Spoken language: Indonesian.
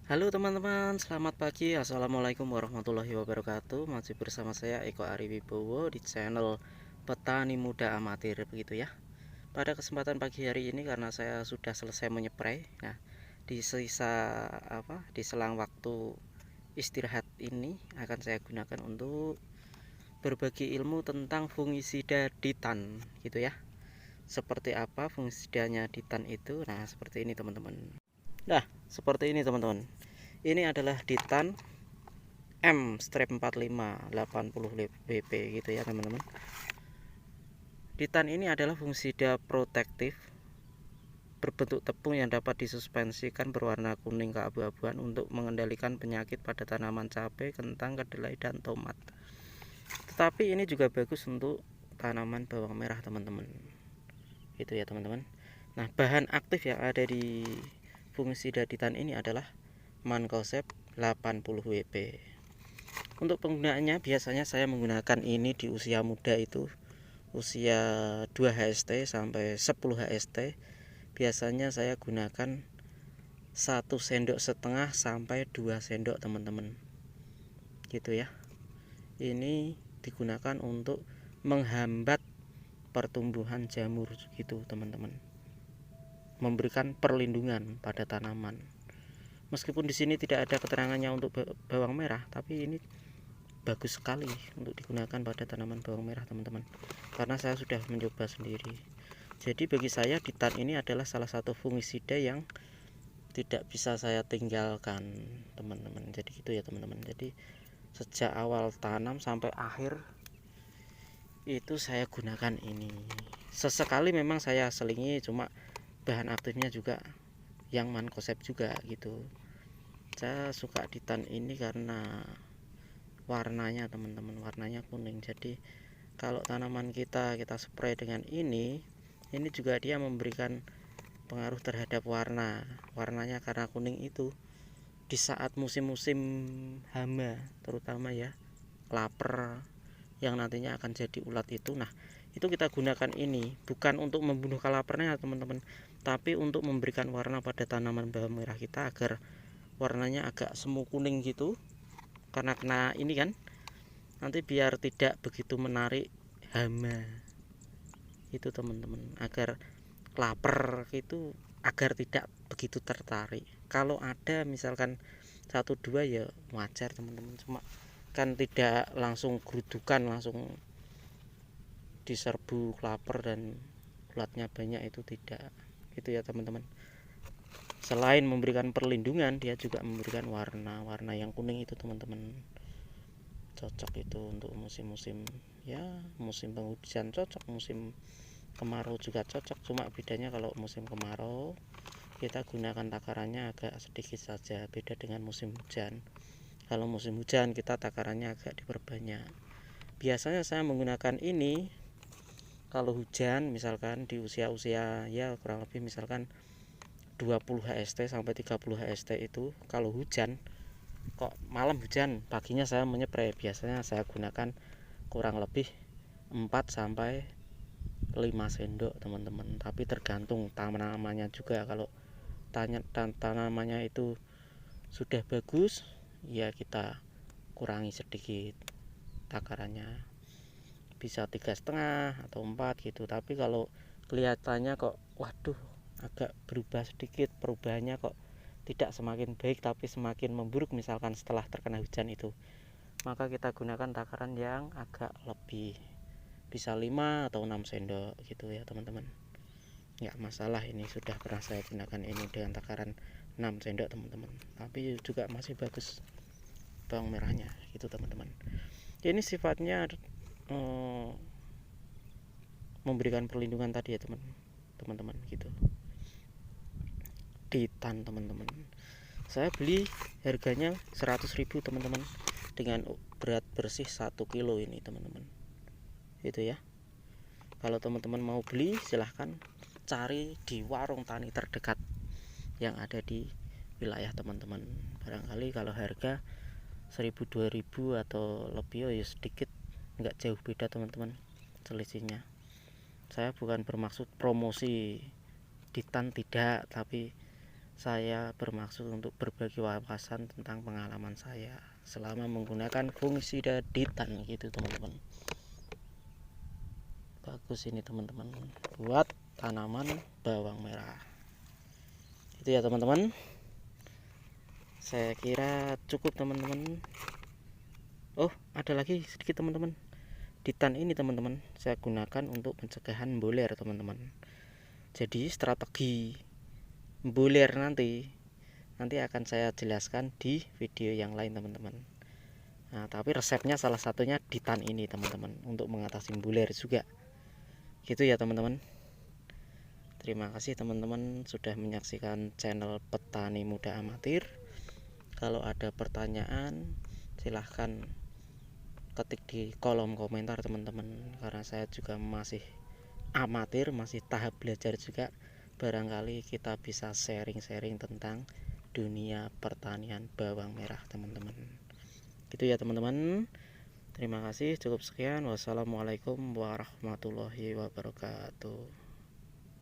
Halo teman-teman, selamat pagi. Assalamualaikum warahmatullahi wabarakatuh. Masih bersama saya Eko Ari Wibowo di channel Petani Muda Amatir begitu ya. Pada kesempatan pagi hari ini karena saya sudah selesai menyepray. Nah, di sisa di selang waktu istirahat ini akan saya gunakan untuk berbagi ilmu tentang fungisida ditan gitu ya. Seperti apa fungisidanya ditan itu? Nah, seperti ini teman-teman. Nah, seperti ini teman-teman. Ini adalah ditan M-4580 BP gitu ya teman-teman. Ditan ini adalah fungisida protektif berbentuk tepung yang dapat disuspensikan berwarna kuning keabu-abuan untuk mengendalikan penyakit pada tanaman cabai, kentang, kedelai, dan tomat. Tetapi ini juga bagus untuk tanaman bawang merah teman-teman. Gitu ya teman-teman. Nah, bahan aktif yang ada di fungisida ditan ini adalah Mancozeb 80 WP. Untuk penggunaannya biasanya saya menggunakan ini di usia muda itu usia 2 HST sampai 10 HST. Biasanya saya gunakan 1,5 sendok sampai 2 sendok teman-teman. Gitu ya. Ini digunakan untuk menghambat pertumbuhan jamur gitu teman-teman. Memberikan perlindungan pada tanaman. Meskipun di sini tidak ada keterangannya untuk bawang merah, tapi ini bagus sekali untuk digunakan pada tanaman bawang merah teman-teman, karena saya sudah mencoba sendiri. Jadi bagi saya ditan ini adalah salah satu fungisida yang tidak bisa saya tinggalkan teman-teman. Jadi gitu ya teman-teman. Jadi sejak awal tanam sampai akhir itu saya gunakan ini. Sesekali memang saya selingi, cuma bahan aktifnya juga yang Mancozeb juga gitu. Saya suka ditan ini karena warnanya teman-teman, warnanya kuning. Jadi kalau tanaman kita spray dengan ini juga dia memberikan pengaruh terhadap warnanya karena kuning itu di saat musim-musim hama terutama ya, lapar yang nantinya akan jadi ulat itu. Nah, itu kita gunakan ini bukan untuk membunuh kalaparnya teman-teman, tapi untuk memberikan warna pada tanaman bawang merah kita agar warnanya agak semu kuning gitu. Karena kena ini kan, nanti biar tidak begitu menarik hama itu teman-teman, agar lapar itu agar tidak begitu tertarik. Kalau ada misalkan 1-2 ya wajar teman-teman, cuma kan tidak langsung gerudukan, langsung diserbu lapar dan ulatnya banyak, itu tidak. Itu ya teman-teman. Selain memberikan perlindungan, dia juga memberikan warna yang kuning itu teman-teman. Cocok itu untuk musim-musim ya, musim penghujan cocok, musim kemarau juga cocok. Cuma bedanya kalau musim kemarau kita gunakan takarannya agak sedikit saja, beda dengan musim hujan. Kalau musim hujan kita takarannya agak diperbanyak. Biasanya saya menggunakan ini kalau hujan, misalkan di usia-usia ya kurang lebih misalkan 20 HST sampai 30 HST itu, kalau hujan kok malam hujan, paginya saya menyepray, biasanya saya gunakan kurang lebih 4 sampai 5 sendok teman-teman. Tapi tergantung tanamannya juga. Kalau tanamannya itu sudah bagus ya kita kurangi sedikit takarannya, bisa 3,5 atau 4 gitu. Tapi kalau kelihatannya kok waduh agak berubah sedikit, perubahannya kok tidak semakin baik tapi semakin memburuk misalkan setelah terkena hujan itu, maka kita gunakan takaran yang agak lebih, bisa 5 atau 6 sendok gitu ya teman-teman. Nggak masalah, ini sudah pernah saya gunakan ini dengan takaran 6 sendok teman-teman, tapi juga masih bagus bawang merahnya gitu teman-teman. Ini sifatnya memberikan perlindungan tadi ya teman-teman gitu. Ditan teman-teman, saya beli harganya 100.000 teman-teman, dengan berat bersih 1 kilo ini teman-teman. Itu ya. Kalau teman-teman mau beli silahkan cari di warung tani terdekat yang ada di wilayah teman-teman. Barangkali kalau harga 1.000-2.000 atau lebih ya sedikit, nggak jauh beda teman-teman selisihnya. Saya bukan bermaksud promosi ditan, tidak, tapi saya bermaksud untuk berbagi wawasan tentang pengalaman saya selama menggunakan fungisida ditan gitu teman-teman. Bagus ini teman-teman buat tanaman bawang merah. Itu ya teman-teman. Saya kira cukup teman-teman. Oh, ada lagi sedikit teman-teman. Ditan ini teman-teman saya gunakan untuk pencegahan boler teman-teman. Jadi strategi boler nanti akan saya jelaskan di video yang lain teman-teman. Nah, tapi resepnya salah satunya ditan ini teman-teman untuk mengatasi boler juga. Gitu ya teman-teman. Terima kasih teman-teman sudah menyaksikan channel Petani Muda Amatir. Kalau ada pertanyaan silahkan ketik di kolom komentar teman-teman, karena saya juga masih amatir, masih tahap belajar juga. Barangkali kita bisa sharing-sharing tentang dunia pertanian bawang merah teman-teman. Gitu ya teman-teman. Terima kasih, cukup sekian. Wassalamualaikum warahmatullahi wabarakatuh.